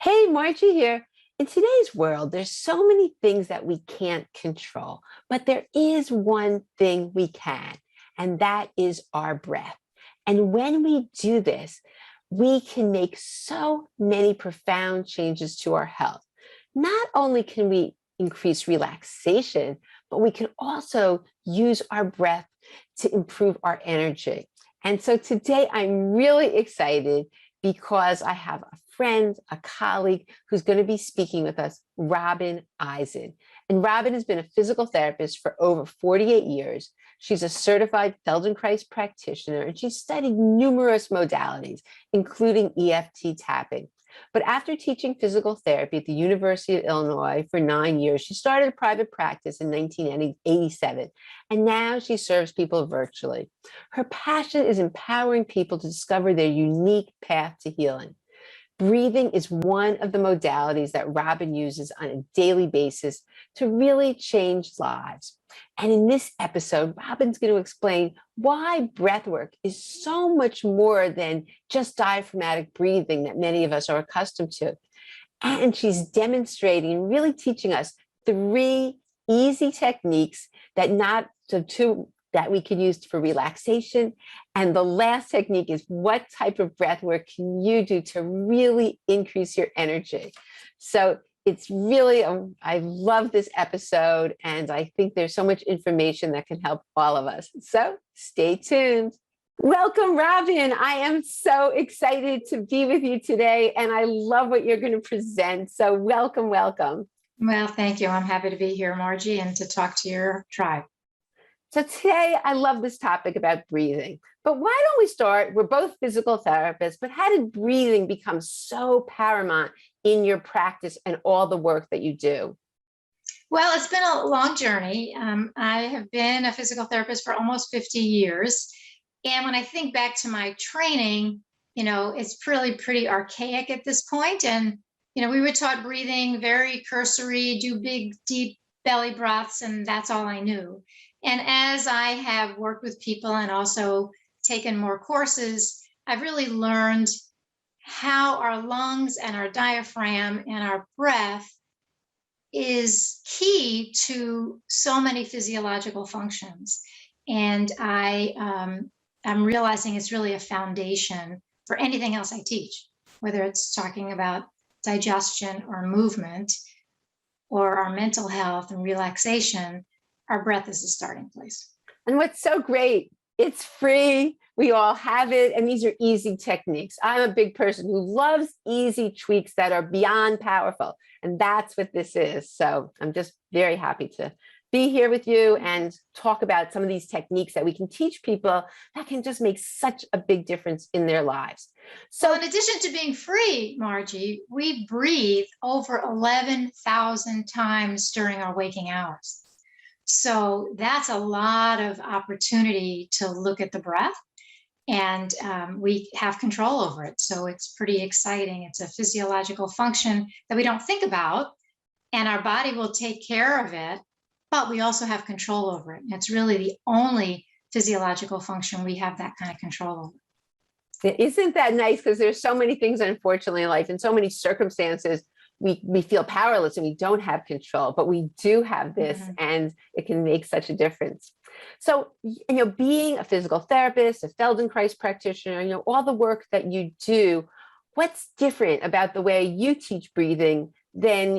Hey, Margie here. In today's world, there's so many things that we can't control, but there is one thing we can, and that is our breath. And when we do this, we can make so many profound changes to our health. Not only can we increase relaxation, but we can also use our breath to improve our energy. And so today I'm really excited because I have a friend, a colleague who's going to be speaking with us, Robin Eisen. And Robin has been a physical therapist for over 48 years. She's a certified Feldenkrais practitioner, and she's studied numerous modalities, including EFT tapping. But after teaching physical therapy at the University of Illinois for 9 years, she started a private practice in 1987, and now she serves people virtually. Her passion is empowering people to discover their unique path to healing. Breathing is one of the modalities that Robin uses on a daily basis to really change lives. And in this episode, Robin's going to explain why breathwork is so much more than just diaphragmatic breathing that many of us are accustomed to. And she's demonstrating and really teaching us 3 easy techniques that that we can use for relaxation. And the last technique is, what type of breath work can you do to really increase your energy? So it's really, I love this episode, and I think there's so much information that can help all of us. So stay tuned. Welcome, Robin. I am so excited to be with you today, and I love what you're going to present. So welcome, welcome. Well, thank you. I'm happy to be here, Margie, and to talk to your tribe. So today, I love this topic about breathing. But why don't we start? We're both physical therapists, but how did breathing become so paramount in your practice and all the work that you do? Well, it's been a long journey. I have been a physical therapist for almost 50 years. And when I think back to my training, it's pretty archaic at this point. And, we were taught breathing, very cursory, do big, deep belly breaths, and that's all I knew. And as I have worked with people and also taken more courses, I've really learned how our lungs and our diaphragm and our breath is key to so many physiological functions. And I'm realizing it's really a foundation for anything else I teach, whether it's talking about digestion or movement or our mental health and relaxation. Our breath is the starting place. And what's so great, it's free. We all have it. And these are easy techniques. I'm a big person who loves easy tweaks that are beyond powerful. And that's what this is. So I'm just very happy to be here with you and talk about some of these techniques that we can teach people that can just make such a big difference in their lives. So in addition to being free, Margie, we breathe over 11,000 times during our waking hours. So that's a lot of opportunity to look at the breath, and we have control over it. So it's pretty exciting. It's a physiological function that we don't think about, and our body will take care of it, but we also have control over it. And it's really the only physiological function we have that kind of control over. Isn't that nice? Because there's so many things, unfortunately, in life, in so many circumstances, we feel powerless and we don't have control, but we do have this, and it can make such a difference. So, being a physical therapist, a Feldenkrais practitioner, all the work that you do, what's different about the way you teach breathing than,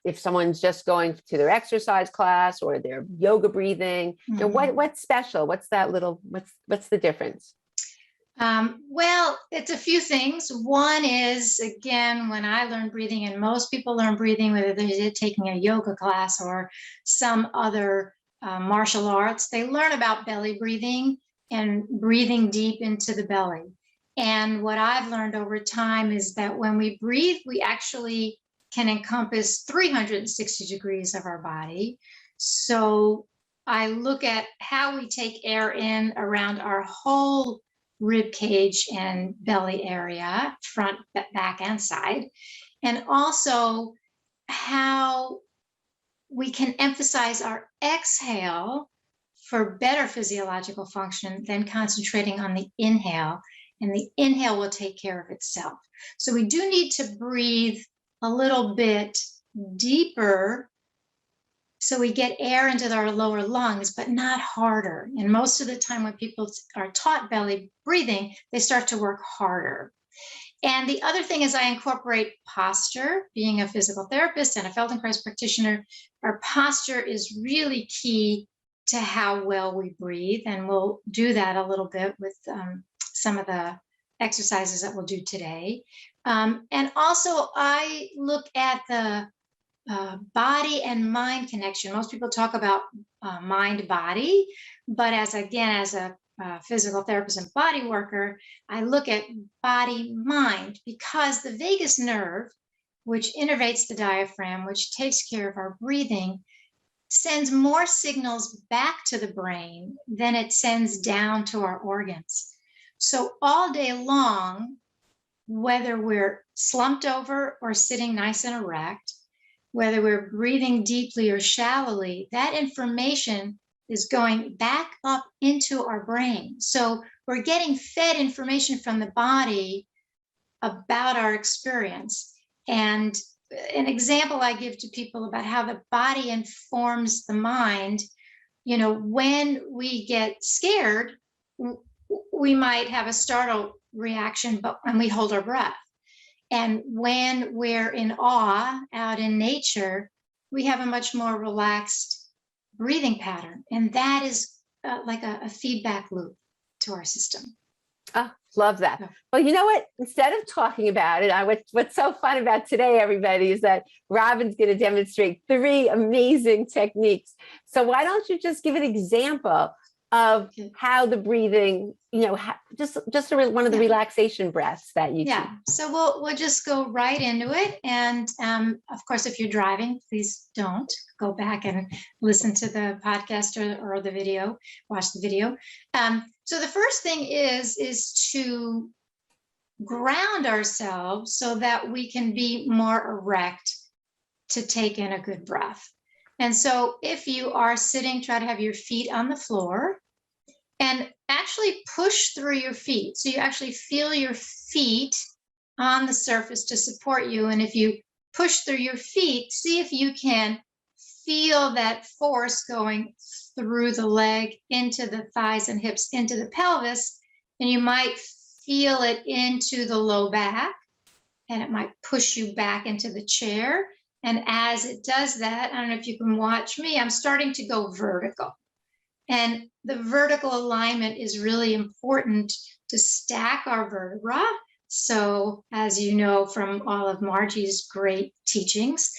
if someone's just going to their exercise class or their yoga breathing? What's special? What's the difference? Well, it's a few things. One is, again, when I learned breathing, and most people learn breathing, whether they're taking a yoga class or some other martial arts, they learn about belly breathing and breathing deep into the belly. And what I've learned over time is that when we breathe, we actually can encompass 360 degrees of our body. So I look at how we take air in around our whole rib cage and belly area, front, back, and side, and also how we can emphasize our exhale for better physiological function than concentrating on the inhale and the inhale will take care of itself. So we do need to breathe a little bit deeper so we get air into our lower lungs, but not harder. And most of the time when people are taught belly breathing, they start to work harder. And the other thing is I incorporate posture. Being a physical therapist and a Feldenkrais practitioner, our posture is really key to how well we breathe. And we'll do that a little bit with some of the exercises that we'll do today. And also I look at the body and mind connection. Most people talk about mind body, but as a physical therapist and body worker, I look at body mind, because the vagus nerve, which innervates the diaphragm, which takes care of our breathing, sends more signals back to the brain than it sends down to our organs. So all day long, whether we're slumped over or sitting nice and erect, whether we're breathing deeply or shallowly, that information is going back up into our brain. So we're getting fed information from the body about our experience. And an example I give to people about how the body informs the mind, when we get scared, we might have a startle reaction, and we hold our breath. And when we're in awe out in nature, we have a much more relaxed breathing pattern. And that is like a feedback loop to our system. Oh, love that. Well, you know what? Instead of talking about it, what's so fun about today, everybody, is that Robin's going to demonstrate 3 amazing techniques. So why don't you just give an example of how the breathing, just one of the relaxation breaths that you teach. So we'll just go right into it. And of course, if you're driving, please don't go back and listen to the podcast or the video, watch the video. So the first thing is to ground ourselves so that we can be more erect to take in a good breath. And so if you are sitting, try to have your feet on the floor and actually push through your feet. So you actually feel your feet on the surface to support you. And if you push through your feet, see if you can feel that force going through the leg, into the thighs and hips, into the pelvis. And you might feel it into the low back, and it might push you back into the chair. And as it does that, I don't know if you can watch me, I'm starting to go vertical. And the vertical alignment is really important to stack our vertebra. So as you know from all of Margie's great teachings,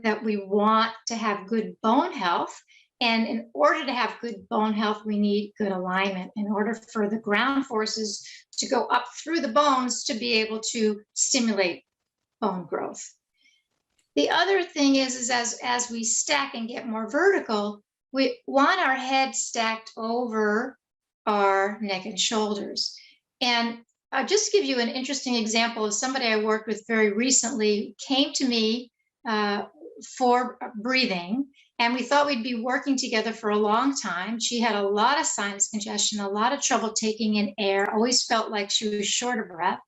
that we want to have good bone health. And in order to have good bone health, we need good alignment in order for the ground forces to go up through the bones to be able to stimulate bone growth. The other thing is as we stack and get more vertical, we want our head stacked over our neck and shoulders. And I'll just give you an interesting example of somebody I worked with very recently came to me for breathing, and we thought we'd be working together for a long time. She had a lot of sinus congestion, a lot of trouble taking in air, always felt like she was short of breath.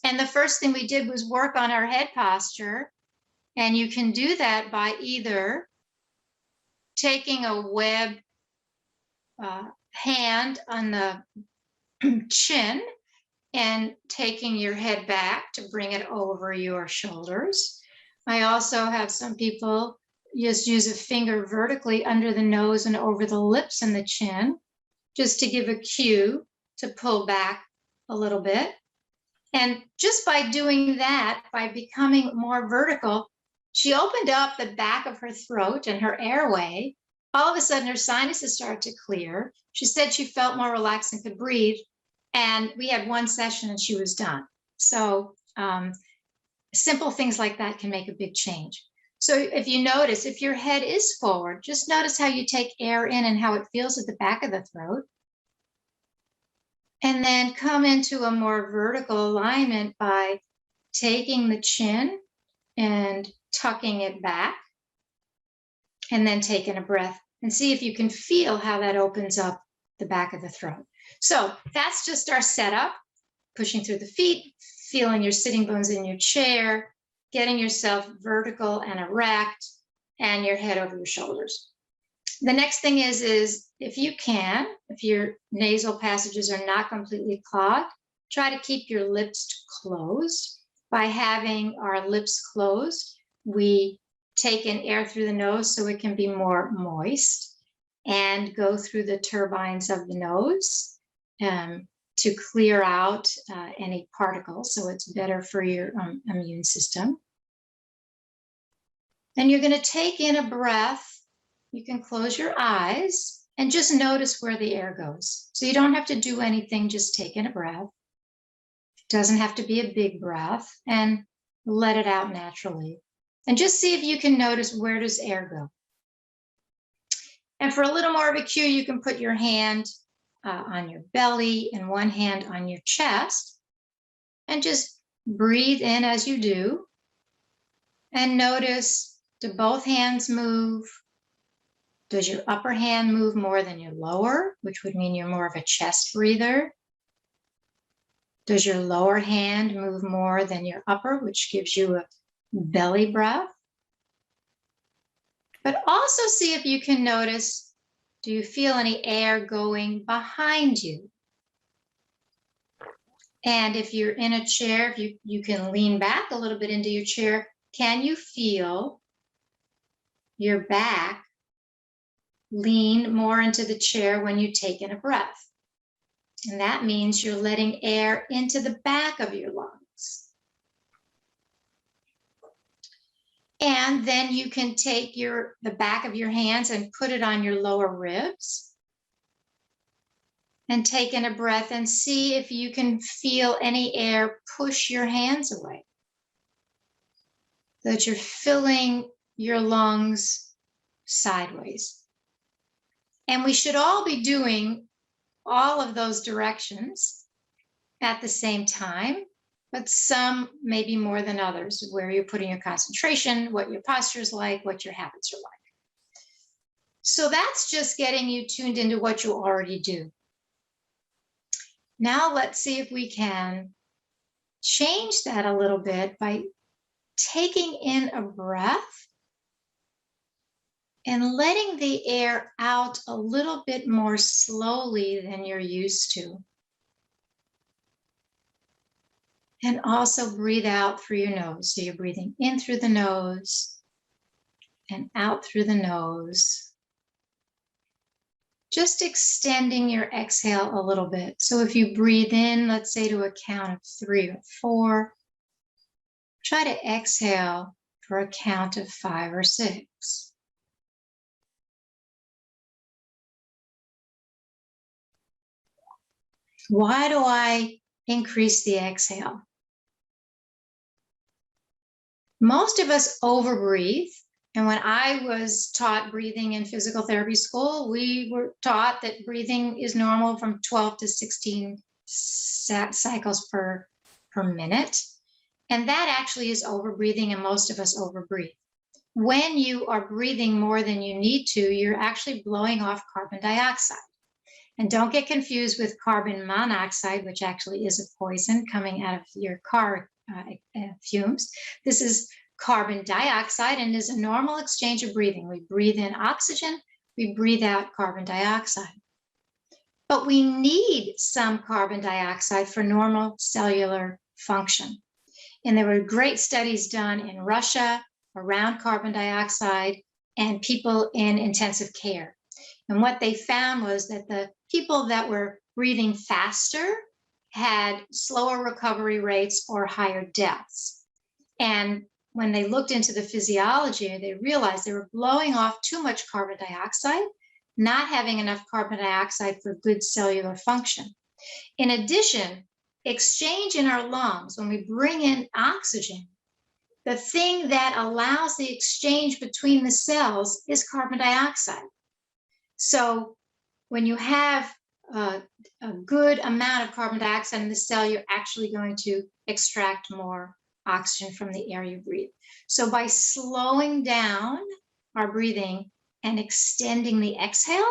And the first thing we did was work on our head posture. And you can do that by either taking a web hand on the chin and taking your head back to bring it over your shoulders. I also have some people just use a finger vertically under the nose and over the lips and the chin, just to give a cue to pull back a little bit. And just by doing that, by becoming more vertical, she opened up the back of her throat and her airway. All of a sudden, her sinuses started to clear. She said she felt more relaxed and could breathe. And we had one session and she was done. So simple things like that can make a big change. So if you notice, if your head is forward, just notice how you take air in and how it feels at the back of the throat. And then come into a more vertical alignment by taking the chin and tucking it back, and then taking a breath and see if you can feel how that opens up the back of the throat. So that's just our setup. pushing through the feet, feeling your sitting bones in your chair, getting yourself vertical and erect, and your head over your shoulders. The next thing is if you can, if your nasal passages are not completely clogged, try to keep your lips closed. By having our lips closed, we take in air through the nose so it can be more moist and go through the turbines of the nose to clear out any particles. So it's better for your immune system. Then you're going to take in a breath. You can close your eyes and just notice where the air goes. So you don't have to do anything, just take in a breath. It doesn't have to be a big breath, and let it out naturally. And just see if you can notice, where does air go? And for a little more of a cue, you can put your hand on your belly and one hand on your chest, and just breathe in as you do. And notice, do both hands move? Does your upper hand move more than your lower, which would mean you're more of a chest breather? Does your lower hand move more than your upper, which gives you a belly breath? But also see if you can notice, do you feel any air going behind you? And if you're in a chair, if you can lean back a little bit into your chair, can you feel your back lean more into the chair when you take in a breath? And that means you're letting air into the back of your lungs. And then you can take the back of your hands and put it on your lower ribs. And take in a breath and see if you can feel any air push your hands away. So that you're filling your lungs sideways. And we should all be doing all of those directions at the same time, but some maybe more than others, where you're putting your concentration, what your posture is like, what your habits are like. So that's just getting you tuned into what you already do. Now let's see if we can change that a little bit by taking in a breath and letting the air out a little bit more slowly than you're used to. And also breathe out through your nose. So you're breathing in through the nose and out through the nose. Just extending your exhale a little bit. So if you breathe in, let's say to a count of 3 or 4, try to exhale for a count of 5 or 6. Why do I increase the exhale? Most of us overbreathe. And when I was taught breathing in physical therapy school, we were taught that breathing is normal from 12 to 16 cycles per minute. And that actually is overbreathing, and most of us overbreathe. When you are breathing more than you need to, you're actually blowing off carbon dioxide. And don't get confused with carbon monoxide, which actually is a poison coming out of your car fumes. This is carbon dioxide, and is a normal exchange of breathing. We breathe in oxygen, we breathe out carbon dioxide. But we need some carbon dioxide for normal cellular function. And there were great studies done in Russia around carbon dioxide and people in intensive care. And what they found was that the people that were breathing faster had slower recovery rates or higher deaths. And when they looked into the physiology, they realized they were blowing off too much carbon dioxide, not having enough carbon dioxide for good cellular function. In addition, exchange in our lungs, when we bring in oxygen, the thing that allows the exchange between the cells is carbon dioxide. So when you have a good amount of carbon dioxide in the cell, you're actually going to extract more oxygen from the air you breathe. So by slowing down our breathing and extending the exhale,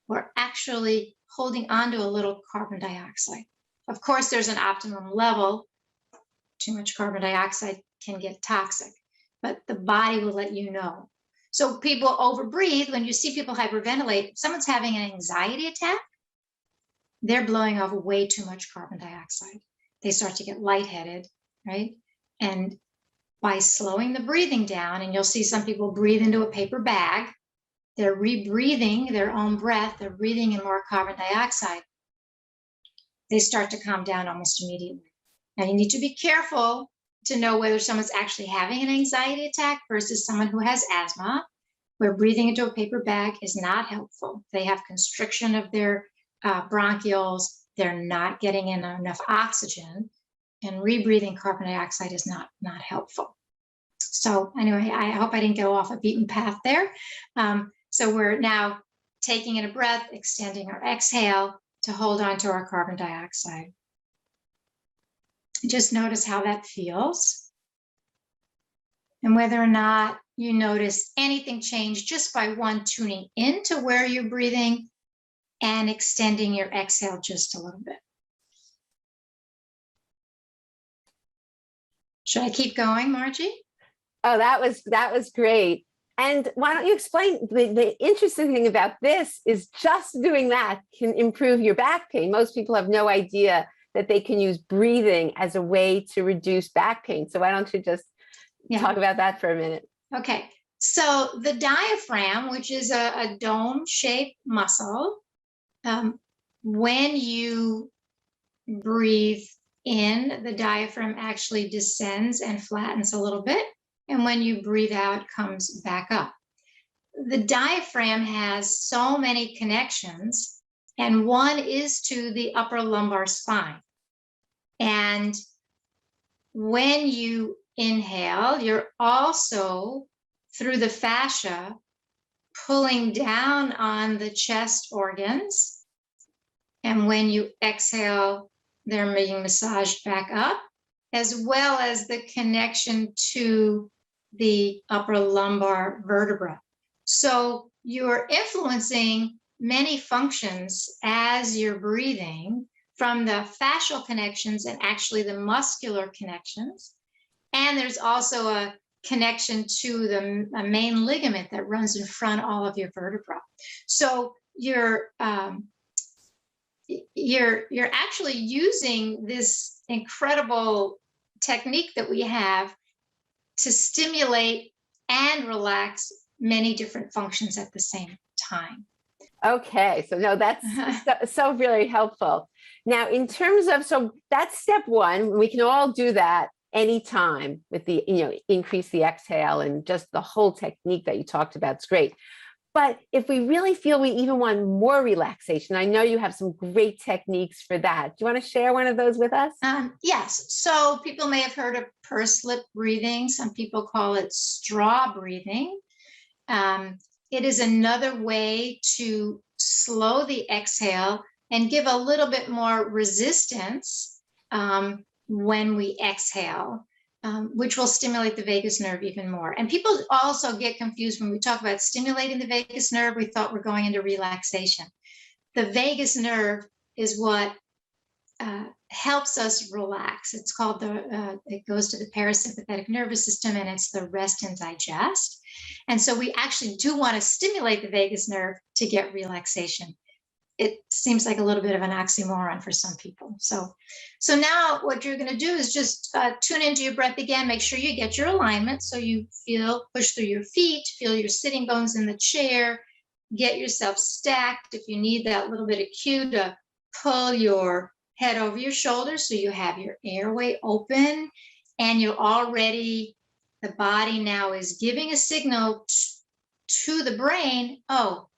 we're actually holding on to a little carbon dioxide. Of course, there's an optimum level. Too much carbon dioxide can get toxic, but the body will let you know. So people overbreathe. When you see people hyperventilate, if someone's having an anxiety attack, they're blowing off way too much carbon dioxide. They start to get lightheaded, right? And by slowing the breathing down, and you'll see some people breathe into a paper bag, they're rebreathing their own breath, they're breathing in more carbon dioxide. They start to calm down almost immediately. Now you need to be careful to know whether someone's actually having an anxiety attack versus someone who has asthma, where breathing into a paper bag is not helpful. They have constriction of their bronchioles, they're not getting in enough oxygen, and rebreathing carbon dioxide is not helpful. So anyway, I hope I didn't go off a beaten path there. So we're now taking in a breath, extending our exhale to hold on to our carbon dioxide. Just notice how that feels, and whether or not you notice anything change just by tuning into where you're breathing and extending your exhale just a little bit. Should I keep going, Margie? Oh, that was great. And why don't you explain, the interesting thing about this is just doing that can improve your back pain. Most people have no idea that they can use breathing as a way to reduce back pain. So why don't you just talk about that for a minute? Okay. So the diaphragm, which is a dome-shaped muscle, when you breathe in, the diaphragm actually descends and flattens a little bit. And when you breathe out, comes back up. The diaphragm has so many connections, and one is to the upper lumbar spine. And when you inhale, you're also, through the fascia, pulling down on the chest organs. And when you exhale, they're being massaged back up, as well as the connection to the upper lumbar vertebra. So you're influencing many functions as you're breathing, from the fascial connections and actually the muscular connections. And there's also a connection to the main ligament that runs in front of all of your vertebra. So you're actually using this incredible technique that we have to stimulate and relax many different functions at the same time. Okay, so no, that's so really helpful. Now, in terms of, so that's step one. We can all do that anytime with the, increase the exhale, and just the whole technique that you talked about. It's great. But if we really feel we even want more relaxation, I know you have some great techniques for that. Do you want to share one of those with us? Yes. So people may have heard of pursed lip breathing. Some people call it straw breathing. It is another way to slow the exhale and give a little bit more resistance when we exhale, which will stimulate the vagus nerve even more. And people also get confused when we talk about stimulating the vagus nerve. We thought we're going into relaxation. The vagus nerve is what helps us relax. It's called it goes to the parasympathetic nervous system, and it's the rest and digest. And so we actually do want to stimulate the vagus nerve to get relaxation. It seems like a little bit of an oxymoron for some people. So now what you're going to do is just tune into your breath again. Make sure you get your alignment so you push through your feet, feel your sitting bones in the chair, get yourself stacked. If you need that little bit of cue to pull your head over your shoulders so you have your airway open, and the body now is giving a signal to the brain, oh,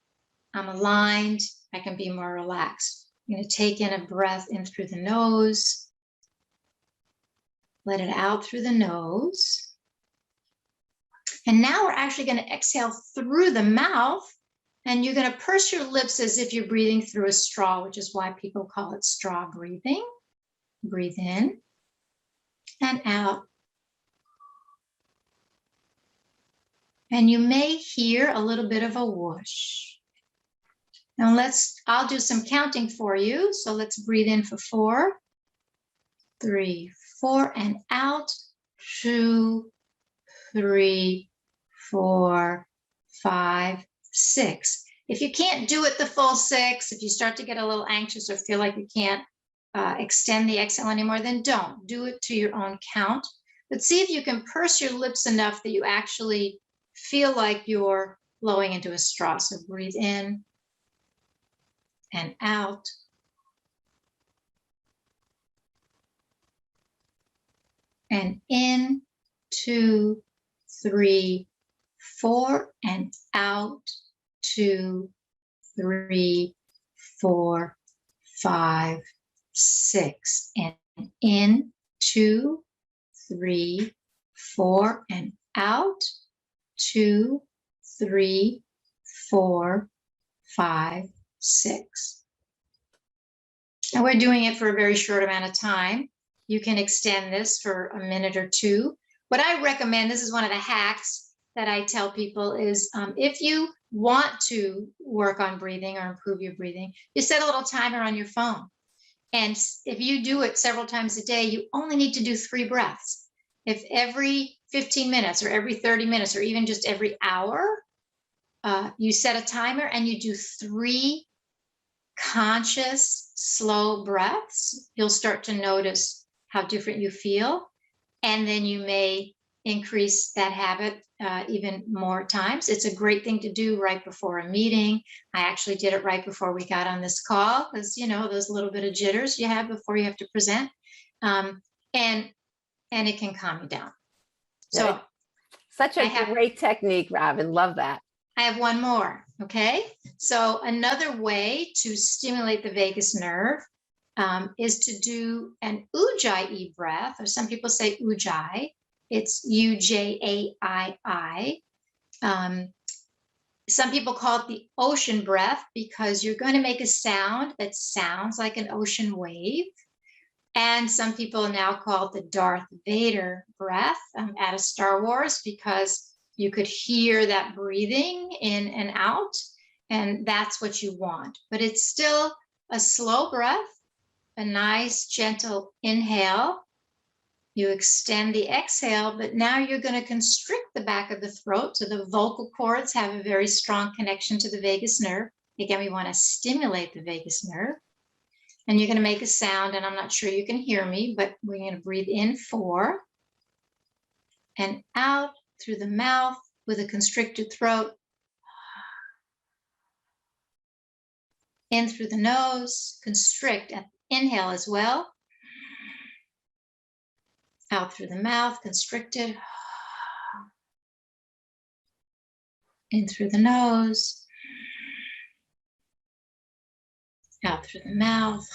I'm aligned, I can be more relaxed. I'm going to take in a breath in through the nose, let it out through the nose. And now we're actually going to exhale through the mouth, and you're going to purse your lips as if you're breathing through a straw, which is why people call it straw breathing. Breathe in and out. And you may hear a little bit of a whoosh. Now I'll do some counting for you. So let's breathe in for 4, 3, 4, and out. 2, 3, 4, 5, 6. If you can't do it the full 6, if you start to get a little anxious or feel like you can't extend the exhale anymore, then don't. Do it to your own count. But see if you can purse your lips enough that you actually feel like you're blowing into a straw. So breathe in and out. And in, 2, 3, 4, and out. 2, 3, 4, 5, 6. And in, 2, 3, 4, and out. 2, 3, 4, 5, 6. And we're doing it for a very short amount of time. You can extend this for a minute or 2. What I recommend, this is one of the hacks that I tell people, is if you want to work on breathing or improve your breathing, you set a little timer on your phone. And if you do it several times a day, you only need to do 3 breaths. If every 15 minutes or every 30 minutes or even just every hour, you set a timer and you do 3 conscious, slow breaths, you'll start to notice how different you feel. And then you may increase that habit even more times. It's a great thing to do right before a meeting. I actually did it right before we got on this call, because, you know, those little bit of jitters you have before you have to present. And it can calm you down. So such a great technique, Robin. Love that. I have one more. Okay. So another way to stimulate the vagus nerve is to do an ujjayi breath, or some people say ujjayi. It's Ujjaii. Some people call it the ocean breath because you're going to make a sound that sounds like an ocean wave. And some people now call it the Darth Vader breath out of Star Wars, because you could hear that breathing in and out, and that's what you want. But it's still a slow breath, a nice, gentle inhale. You extend the exhale, but now you're going to constrict the back of the throat, so the vocal cords have a very strong connection to the vagus nerve. Again, we want to stimulate the vagus nerve. And you're going to make a sound, and I'm not sure you can hear me, but we're going to breathe in 4 and out through the mouth with a constricted throat. In through the nose, constrict at the inhale as well. Out through the mouth, constricted. In through the nose. Out through the mouth.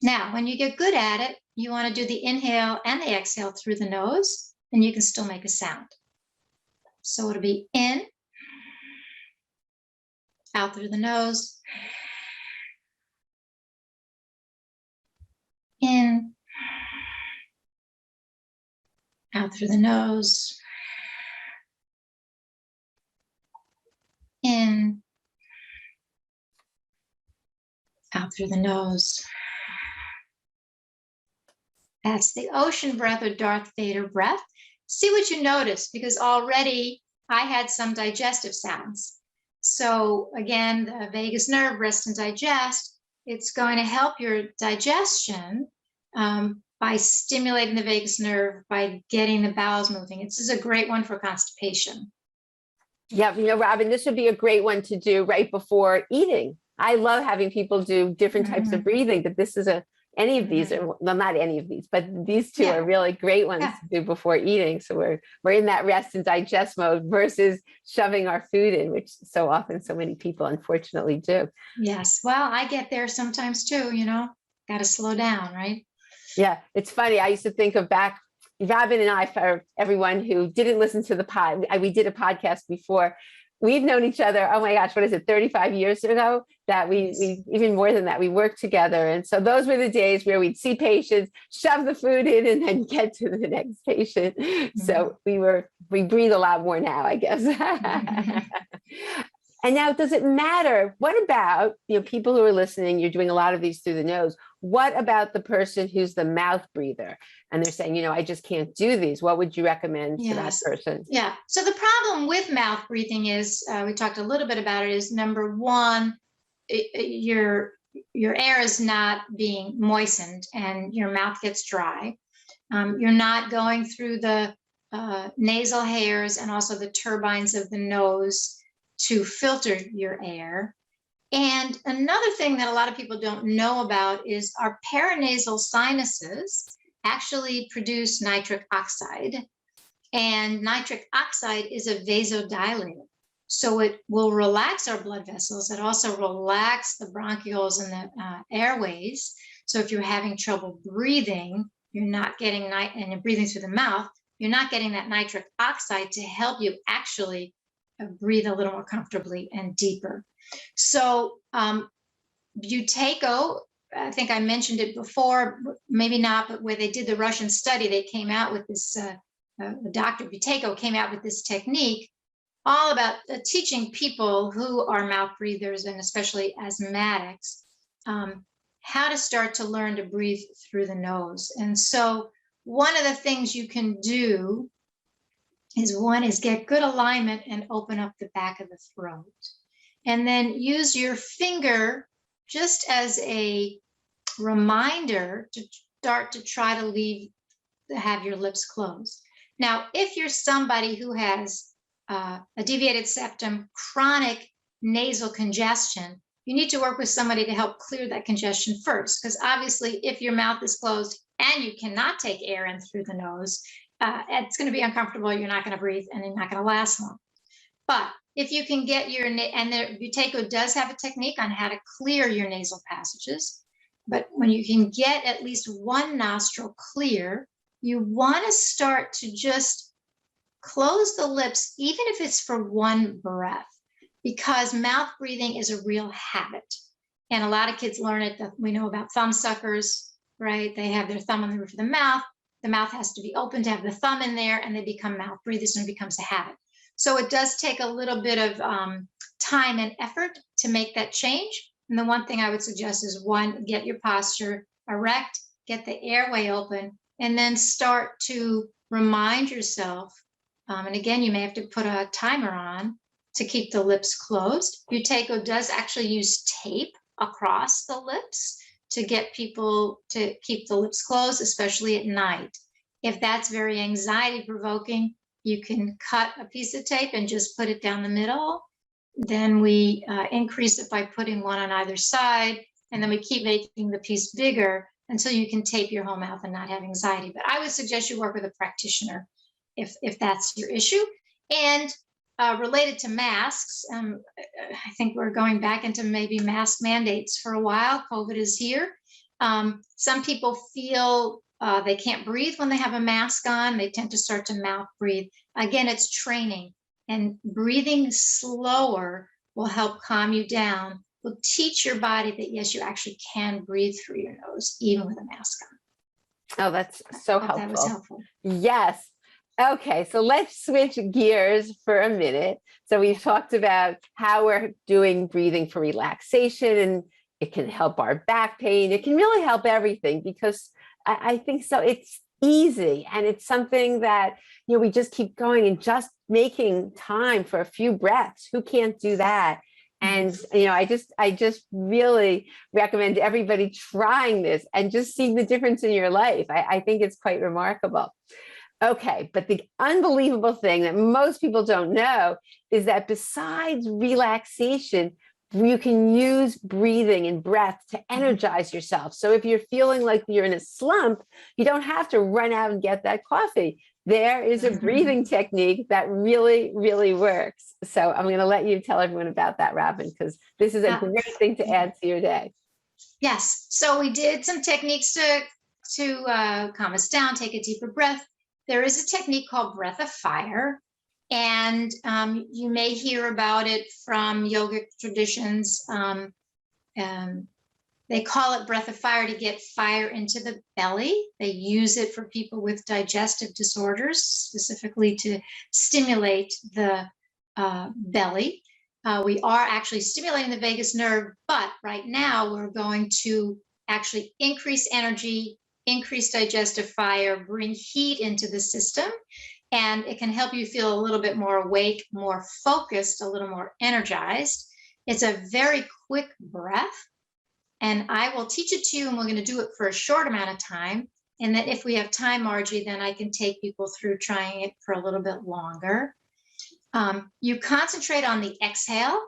Now, when you get good at it, you want to do the inhale and the exhale through the nose, and you can still make a sound. So it'll be in, out through the nose, in, out through the nose, in, out through the nose. That's the ocean breath, or Darth Vader breath. See what you notice, because already I had some digestive sounds. So again, the vagus nerve, rest and digest, it's going to help your digestion by stimulating the vagus nerve, by getting the bowels moving. This is a great one for constipation. Yeah, you know, Robin, this would be a great one to do right before eating. I love having people do different types of breathing, but this is any of these are, well, not any of these, but these two are really great ones to do before eating. So we're in that rest and digest mode versus shoving our food in, which so often so many people unfortunately do. Yes. Well, I get there sometimes too, you know, got to slow down, right? Yeah. It's funny. I used to think of back, Robin and I, for everyone who didn't listen to the pod, we did a podcast before. We've known each other, oh my gosh, what is it, 35 years ago, that we even more than that, we worked together. And so those were the days where we'd see patients, shove the food in, and then get to the next patient. So we breathe a lot more now, I guess. And now, does it matter? What about, people who are listening, you're doing a lot of these through the nose. What about the person who's the mouth breather? And they're saying, I just can't do these. What would you recommend to that Yes. person? Yeah. So the problem with mouth breathing is, we talked a little bit about it, is number one, your air is not being moistened and your mouth gets dry. You're not going through the nasal hairs and also the turbines of the nose to filter your air. And another thing that a lot of people don't know about is our paranasal sinuses actually produce nitric oxide. And nitric oxide is a vasodilator. So it will relax our blood vessels. It also relaxes the bronchioles and the airways. So if you're having trouble breathing, you're not getting and you're breathing through the mouth, you're not getting that nitric oxide to help you actually breathe a little more comfortably and deeper. So Buteyko, I think I mentioned it before, maybe not, but where they did the Russian study, they came out with this, Dr. Buteyko came out with this technique all about teaching people who are mouth breathers and especially asthmatics, how to start to learn to breathe through the nose. And so one of the things you can do is get good alignment and open up the back of the throat. And then use your finger just as a reminder to start to try to have your lips closed. Now, if you're somebody who has a deviated septum, chronic nasal congestion, you need to work with somebody to help clear that congestion first. Because obviously, if your mouth is closed and you cannot take air in through the nose, it's going to be uncomfortable. You're not going to breathe and you're not going to last long. But if you can get and the Buteyko does have a technique on how to clear your nasal passages. But when you can get at least one nostril clear, you want to start to just close the lips, even if it's for one breath, because mouth breathing is a real habit. And a lot of kids learn it. We know about thumb suckers, right? They have their thumb on the roof of the mouth. The mouth has to be open to have the thumb in there, and they become mouth breathers, and it becomes a habit. So it does take a little bit of time and effort to make that change. And the one thing I would suggest is, one, get your posture erect, get the airway open, and then start to remind yourself. And again, you may have to put a timer on to keep the lips closed. Buteyko does actually use tape across the lips to get people to keep the lips closed, especially at night. If that's very anxiety provoking, you can cut a piece of tape and just put it down the middle. Then we increase it by putting one on either side, and then we keep making the piece bigger until you can tape your whole mouth and not have anxiety. But I would suggest you work with a practitioner if that's your issue. And related to masks, I think we're going back into maybe mask mandates for a while. COVID is here. Some people feel they can't breathe when they have a mask on. They tend to start to mouth breathe. Again, it's training, and breathing slower will help calm you down, will teach your body that, yes, you actually can breathe through your nose, even with a mask on. Oh, that's so helpful. That was helpful. Yes. Okay, so let's switch gears for a minute. So we've talked about how we're doing breathing for relaxation, and it can help our back pain. It can really help everything, because I think so. It's easy, and it's something that, we just keep going and just making time for a few breaths. Who can't do that? And, I just really recommend everybody trying this and just seeing the difference in your life. I think it's quite remarkable. Okay, but the unbelievable thing that most people don't know is that besides relaxation, you can use breathing and breath to energize yourself. So if you're feeling like you're in a slump, you don't have to run out and get that coffee. There is a breathing technique that really, really works. So I'm going to let you tell everyone about that, Robin, because this is a great thing to add to your day. Yes. So we did some techniques to calm us down, take a deeper breath. There is a technique called breath of fire, and you may hear about it from yogic traditions. They call it breath of fire to get fire into the belly. They use it for people with digestive disorders, specifically to stimulate the belly. We are actually stimulating the vagus nerve, but right now we're going to actually increase energy, increase digestive fire, bring heat into the system, and it can help you feel a little bit more awake, more focused, a little more energized. It's a very quick breath, and I will teach it to you, and we're going to do it for a short amount of time. And then if we have time, Margie, then I can take people through trying it for a little bit longer. You concentrate on the exhale.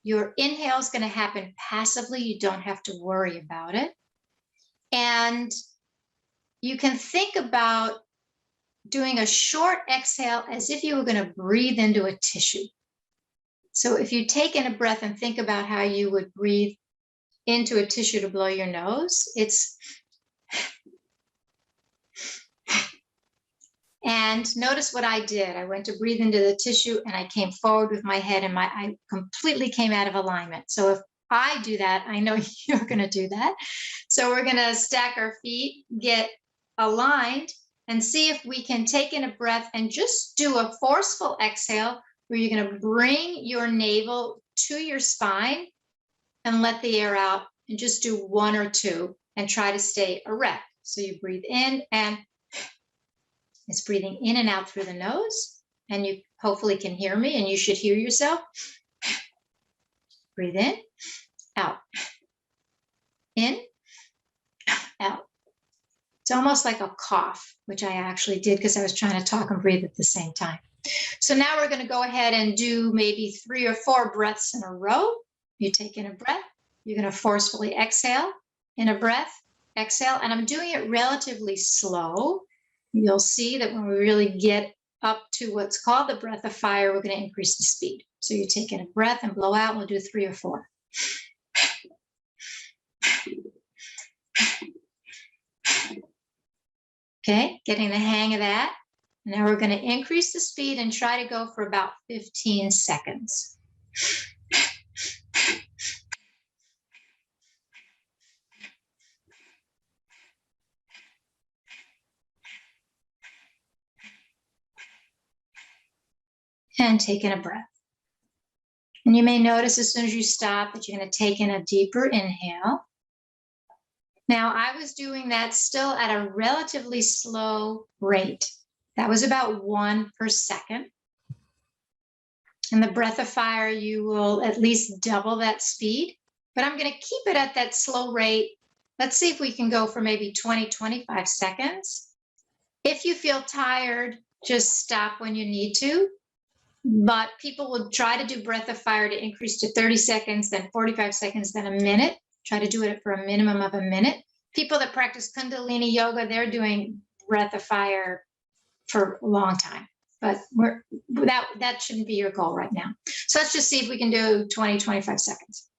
Your inhale is going to happen passively. You don't have to worry about it. And you can think about doing a short exhale as if you were going to breathe into a tissue. So if you take in a breath and think about how you would breathe into a tissue to blow your nose, and notice what I did. I went to breathe into the tissue and I came forward with my head, and I completely came out of alignment. So if I do that, I know you're going to do that. So we're going to stack our feet, get aligned, and see if we can take in a breath and just do a forceful exhale where you're going to bring your navel to your spine and let the air out, and just do 1 or 2 and try to stay erect. So you breathe in, and it's breathing in and out through the nose, and you hopefully can hear me, and you should hear yourself. Breathe in, out, in, out. It's almost like a cough, which I actually did because I was trying to talk and breathe at the same time. So now we're going to go ahead and do maybe 3 or 4 breaths in a row. You take in a breath, you're going to forcefully exhale, in a breath, exhale, and I'm doing it relatively slow. You'll see that when we really get up to what's called the breath of fire, we're going to increase the speed. So you take in a breath and blow out. We'll do 3 or 4. Okay, getting the hang of that. Now we're going to increase the speed and try to go for about 15 seconds. And take in a breath. And you may notice as soon as you stop that you're going to take in a deeper inhale. Now, I was doing that still at a relatively slow rate. That was about 1 per second. In the breath of fire, you will at least double that speed, but I'm going to keep it at that slow rate. Let's see if we can go for maybe 20, 25 seconds. If you feel tired, just stop when you need to. But people will try to do breath of fire to increase to 30 seconds, then 45 seconds, then a minute. Try to do it for a minimum of a minute. People that practice Kundalini yoga, they're doing breath of fire for a long time. But that shouldn't be your goal right now. So let's just see if we can do 20, 25 seconds.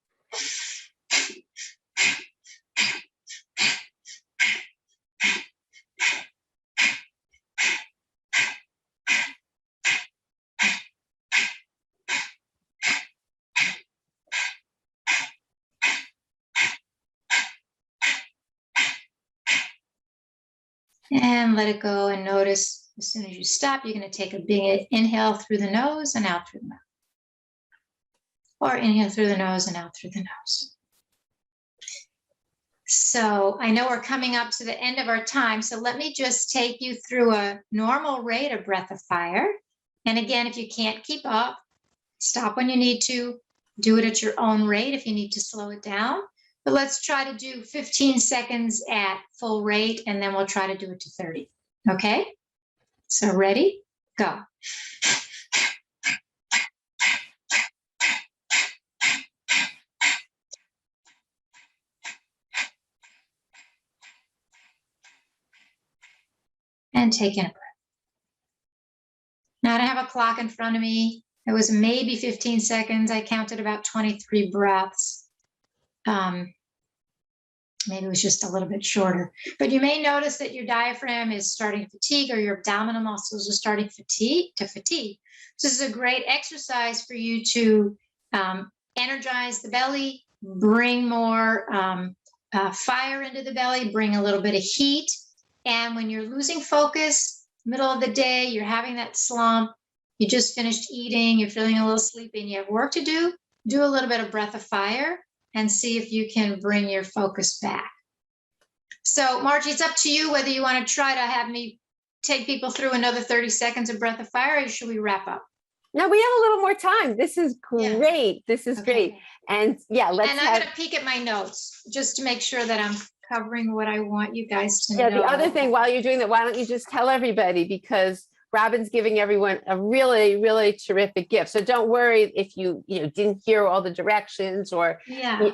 And let it go, and notice as soon as you stop, you're going to take a big inhale through the nose and out through the mouth. Or inhale through the nose and out through the nose. So I know we're coming up to the end of our time, so let me just take you through a normal rate of breath of fire. And again, if you can't keep up, stop when you need to. Do it at your own rate if you need to slow it down. But let's try to do 15 seconds at full rate, and then we'll try to do it to 30. Okay? So ready? Go. And take in a breath. Now I don't have a clock in front of me. It was maybe 15 seconds. I counted about 23 breaths. Maybe it was just a little bit shorter. But you may notice that your diaphragm is starting to fatigue, or your abdominal muscles are starting to fatigue. So this is a great exercise for you to energize the belly, bring more fire into the belly, bring a little bit of heat. And when you're losing focus, middle of the day, you're having that slump, you just finished eating, you're feeling a little sleepy, and you have work to do, do a little bit of breath of fire and see if you can bring your focus back. So Margie, it's up to you whether you want to try to have me take people through another 30 seconds of breath of fire, or should we wrap up? No, we have a little more time. This is great. Yeah. This is great. And yeah, I'm going to peek at my notes just to make sure that I'm covering what I want you guys to know. The other thing, while you're doing that, why don't you just tell everybody, because Robin's giving everyone a really, really terrific gift. So don't worry if you didn't hear all the directions, or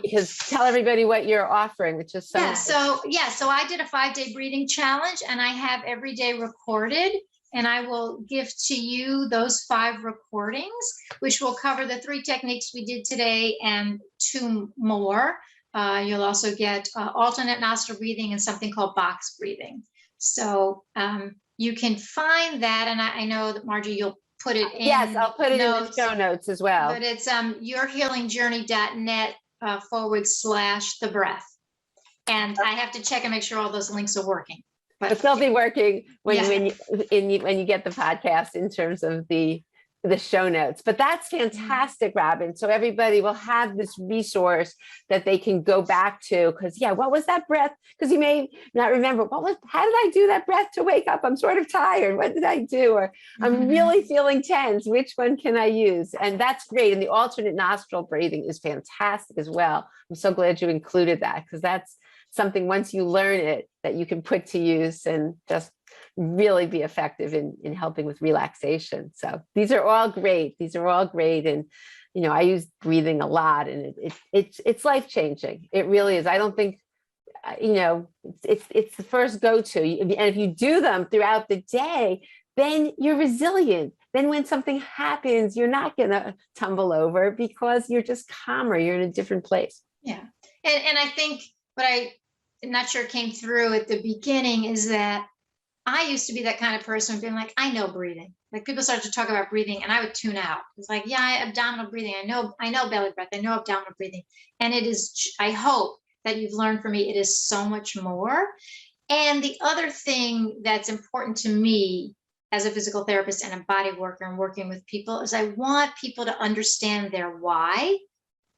because tell everybody what you're offering, which is so so I did a 5-day breathing challenge, and I have every day recorded, and I will give to you those 5 recordings, which will cover the 3 techniques we did today and 2 more. You'll also get alternate nostril breathing and something called box breathing. So you can find that, and I know that Margie, you'll put it in. Yes, I'll put it in the show notes as well. But it's yourhealingjourney.net /the breath. And I have to check and make sure all those links are working. But they'll be working when you get the podcast in terms of the show notes. But that's fantastic, Robin. So everybody will have this resource that they can go back to, because what was that breath? Because you may not remember, how did I do that breath to wake up? I'm sort of tired. What did I do? Or I'm really feeling tense. Which one can I use? And that's great. And the alternate nostril breathing is fantastic as well. I'm so glad you included that, because that's something, once you learn it, that you can put to use and just really be effective in helping with relaxation. So these are all great. And I use breathing a lot, and it's life-changing. It really is. I don't think it's the first go-to. And if you do them throughout the day, then you're resilient. Then when something happens, you're not gonna tumble over, because you're just calmer. You're in a different place. Yeah. And I think what I'm not sure came through at the beginning is that I used to be that kind of person, being like, I know breathing. Like, people started to talk about breathing and I would tune out. It's like, abdominal breathing. I know belly breath. I know abdominal breathing. And it is, I hope that you've learned from me, it is so much more. And the other thing that's important to me as a physical therapist and a body worker and working with people is I want people to understand their why.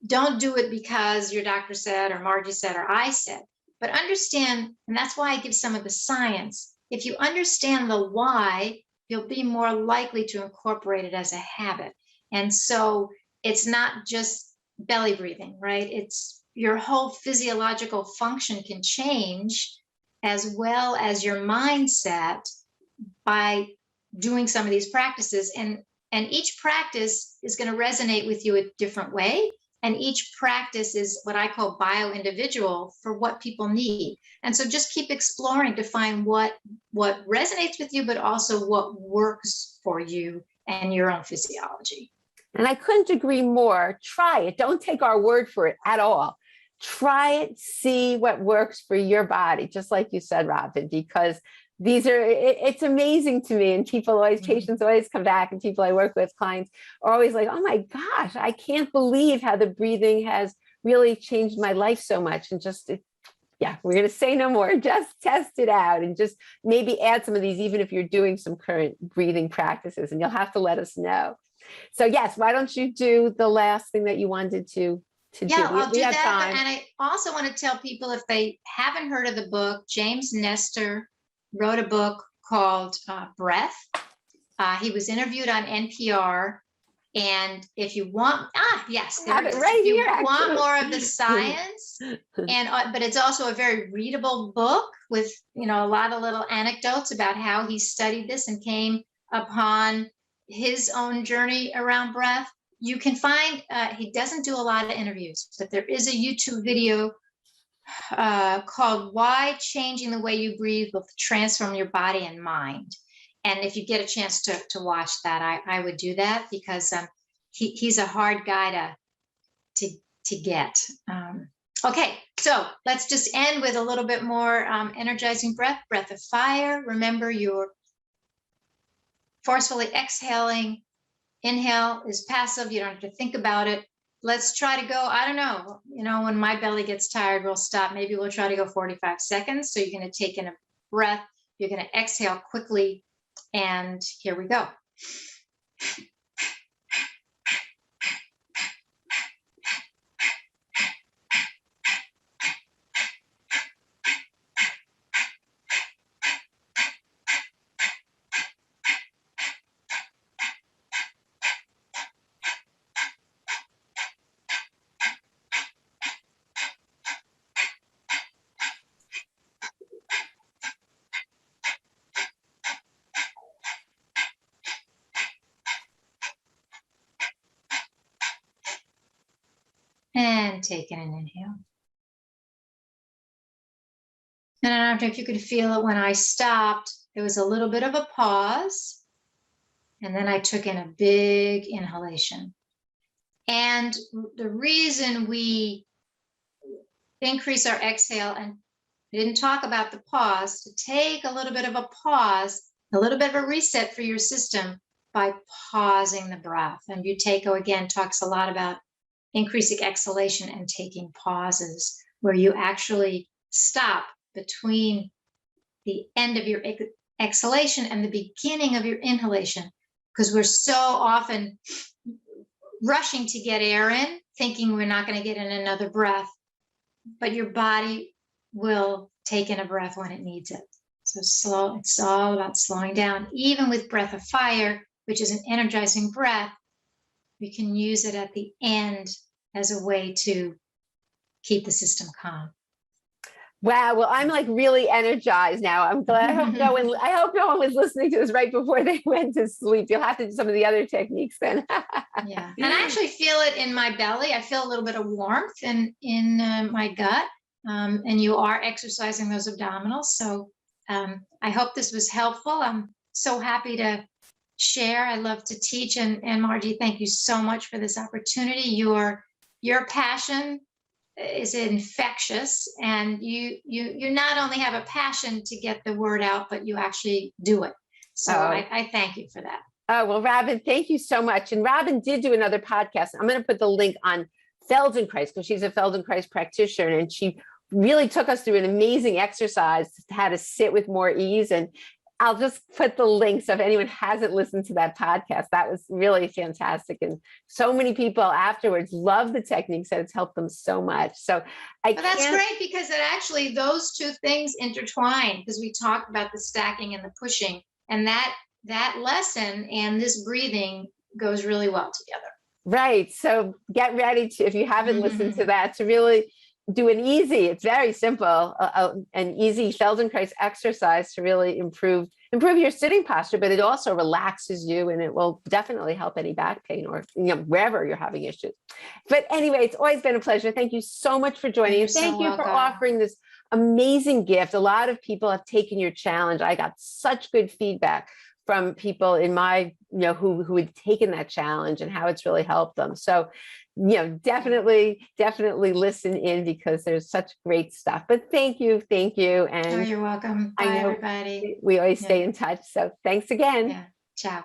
Don't do it because your doctor said, or Margie said, or I said, but understand. And that's why I give some of the science. If you understand the why, you'll be more likely to incorporate it as a habit. And so it's not just belly breathing, right? It's your whole physiological function can change, as well as your mindset, by doing some of these practices. And each practice is going to resonate with you a different way. And each practice is what I call bio-individual for what people need. And so just keep exploring to find what resonates with you, but also what works for you and your own physiology. And I couldn't agree more. Try it. Don't take our word for it at all. Try it, see what works for your body, just like you said, Robin, because it's amazing to me. And patients always come back, and people I work with, clients, are always like, oh my gosh, I can't believe how the breathing has really changed my life so much. And we're going to say no more. Just test it out, and just maybe add some of these, even if you're doing some current breathing practices, and you'll have to let us know. So yes, why don't you do the last thing that you wanted to do? I'll do that. And I also want to tell people, if they haven't heard of the book, James Nestor wrote a book called Breath. He was interviewed on NPR. And if you want, have it right here. If you want more of the science, but it's also a very readable book with, a lot of little anecdotes about how he studied this and came upon his own journey around breath. You can find, he doesn't do a lot of interviews, but there is a YouTube video called Why Changing the Way You Breathe Will Transform Your Body and Mind. And if you get a chance to watch that, I would do that, because he's a hard guy to get. Okay, so let's just end with a little bit more energizing breath of fire. Remember, you're forcefully exhaling. Inhale is passive. You don't have to think about it. Let's try to go, I don't know, when my belly gets tired, we'll stop. Maybe we'll try to go 45 seconds. So you're going to take in a breath. You're going to exhale quickly. And here we go. And taking an inhale. And I don't know if you could feel it when I stopped. There was a little bit of a pause. And then I took in a big inhalation. And the reason we increase our exhale, and we didn't talk about the pause, to take a little bit of a pause, a little bit of a reset for your system by pausing the breath. And Buteyko, again, talks a lot about increasing exhalation and taking pauses, where you actually stop between the end of your exhalation and the beginning of your inhalation, because we're so often rushing to get air in, thinking we're not going to get in another breath, but your body will take in a breath when it needs it. So slow, it's all about slowing down. Even with breath of fire, which is an energizing breath, we can use it at the end as a way to keep the system calm. Wow. Well, I'm like really energized now. I'm glad. I hope no one was listening to this right before they went to sleep. You'll have to do some of the other techniques then. Yeah. And I actually feel it in my belly. I feel a little bit of warmth in my gut. And you are exercising those abdominals. So I hope this was helpful. I'm so happy to share. I love to teach. And Margie, thank you so much for this opportunity. Your passion is infectious, and you not only have a passion to get the word out, but you actually do it. So I thank you for that. Oh, well, Robin, thank you so much. And Robin did do another podcast. I'm going to put the link on Feldenkrais, because she's a Feldenkrais practitioner, and she really took us through an amazing exercise to how to sit with more ease. And I'll just put the link, so if anyone hasn't listened to that podcast, that was really fantastic. And so many people afterwards love the techniques, and it's helped them so much. So that's great, because it actually, those two things intertwine, because we talked about the stacking and the pushing, and that lesson and this breathing goes really well together. Right. So get ready to, if you haven't listened to that, to really do an easy, it's very simple, an easy Feldenkrais exercise to really improve your sitting posture, but it also relaxes you, and it will definitely help any back pain or wherever you're having issues. But anyway, it's always been a pleasure. Thank you so much for joining us. Thank you for offering this amazing gift. A lot of people have taken your challenge. I got such good feedback from people in my, who had taken that challenge and how it's really helped them. So, definitely listen in, because there's such great stuff. But thank you. And you're welcome. Bye, everybody. We always stay in touch. So thanks again. Yeah. Ciao.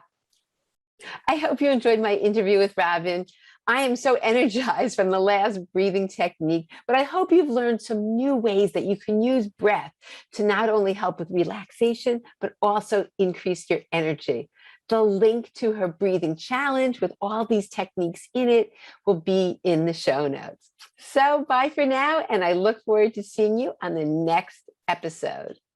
I hope you enjoyed my interview with Robin. I am so energized from the last breathing technique, but I hope you've learned some new ways that you can use breath to not only help with relaxation, but also increase your energy. The link to her breathing challenge with all these techniques in it will be in the show notes. So bye for now, and I look forward to seeing you on the next episode.